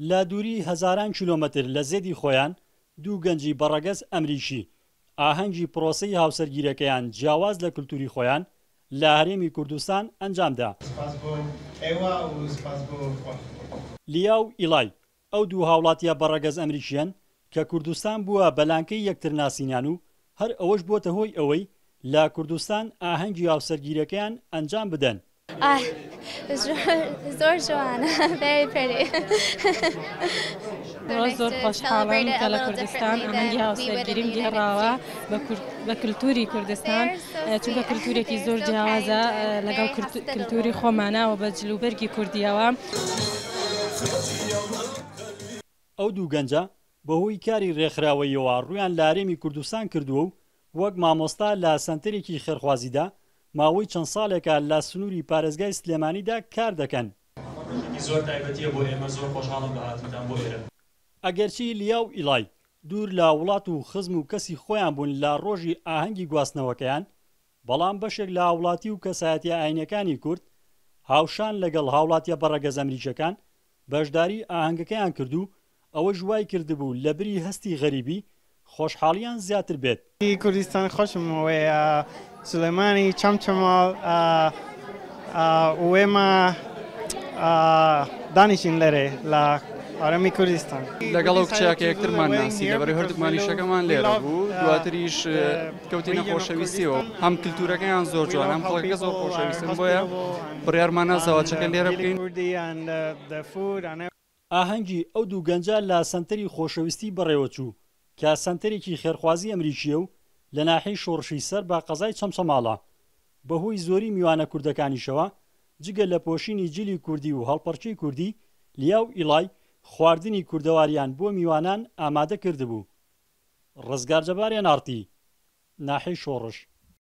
لە دووری هەزاران کیلۆمەتر لە زێدی خۆیان دوو گەنجی بەڕەگەز ئەمریکی ئاهەنگی پرۆسەی هاوسەرگیریەکەیان جیاواز لە کولتوری خۆیان لە هەرێمی کوردستان ئەنجامدا. لیا و ئیلای ئەو دوو هاوڵاتیە بەڕەگەز ئەمریکیان کە کوردستان بووە بەلانکەی یەکتر ناسینیان و هەر ئەوەش بۆتە هۆی ئەوەی لە کوردستان ئاهەنگی هاوسەرگیریەکەیان ئەنجام بدەن. زۆر جوانە، زۆر خۆشحاڵم کە لە کوردستان ئاهەنگی هاوسەرگیریم گێڕاوە بە کولتوری کوردستان، چونکە کولتورێکی زۆر جیاوازە لەگەڵ کولتوری خۆمانەوە بە جلوبەرگی کوردیەوە. ئەو دوو گەنجە بەهۆی کاری ڕێکخراوەیەوە ڕوویان لە هەرێمی کوردستان کردووە و وەک مامۆستا لە سەنتەرێکی خێرخوازیدا ماوەی چەند ساڵێکە لە سنووری پارێزگای سلێمانیدا کار دەکەن. زۆر تایبەتیە بۆ ئێمە، زۆر خۆشحاڵم بە هاتووتان بۆ ئێرە. ئەگەرچی لیا و ئیلای دوور لە وڵات و خزم و کەسی خۆیان بوون لە ڕۆژی ئاهەنگی گواستنەوەکەیان، بەڵام بەشێک لە هاوڵاتی و کەسایەتیە ئاینەکانی کورد هاوشان لەگەڵ هاوڵاتیە بەڕەگەز ئەمریکیەکان بەشداری ئاهەنگەکەیان کردو ئەوە ژوای کردبوو لە بری هەستی غەریبی خۆشحاڵیان زیاتر بێت. کوردستان خۆشمەوەی سلێمانی چەمچەماڵ وێمە دانیشین لێرێ لە هەرێمی کوردستان لەگەڵ ئەو کچیاکە یەکترمان ناسی لەبەرەوەی هەردووکمانی شەکەمان لێرە بوو، دواتریش کەوتینە خۆشەویستیەوە. هەم کللتورەکەیان زۆر جوان، هەم خەڵکەکە زۆر خۆشەویستن، بۆیە بڕیارمان نازەوە چەکە لێرە بکەین. ئاهەنگی ئەو دوو گەنجە لە سەنتەری خۆشەویستی بەڕێوەچوو کە سەنتەرێکی خێرخوازی ئەمریکیە و لە ناحەی شۆڕشی سەر بە قەزای چەمچەماڵە. بەهۆی زۆری میوانە کوردەکانیشەوە جگە لە پۆشینی جلی کوردی و هەڵپەرچەی کوردی، لیا و ئیلای خواردنی کوردەواریان بۆ میوانان ئامادە کردبوو. ڕزگار جەبارێن ئارتی، ناحەی شۆڕش.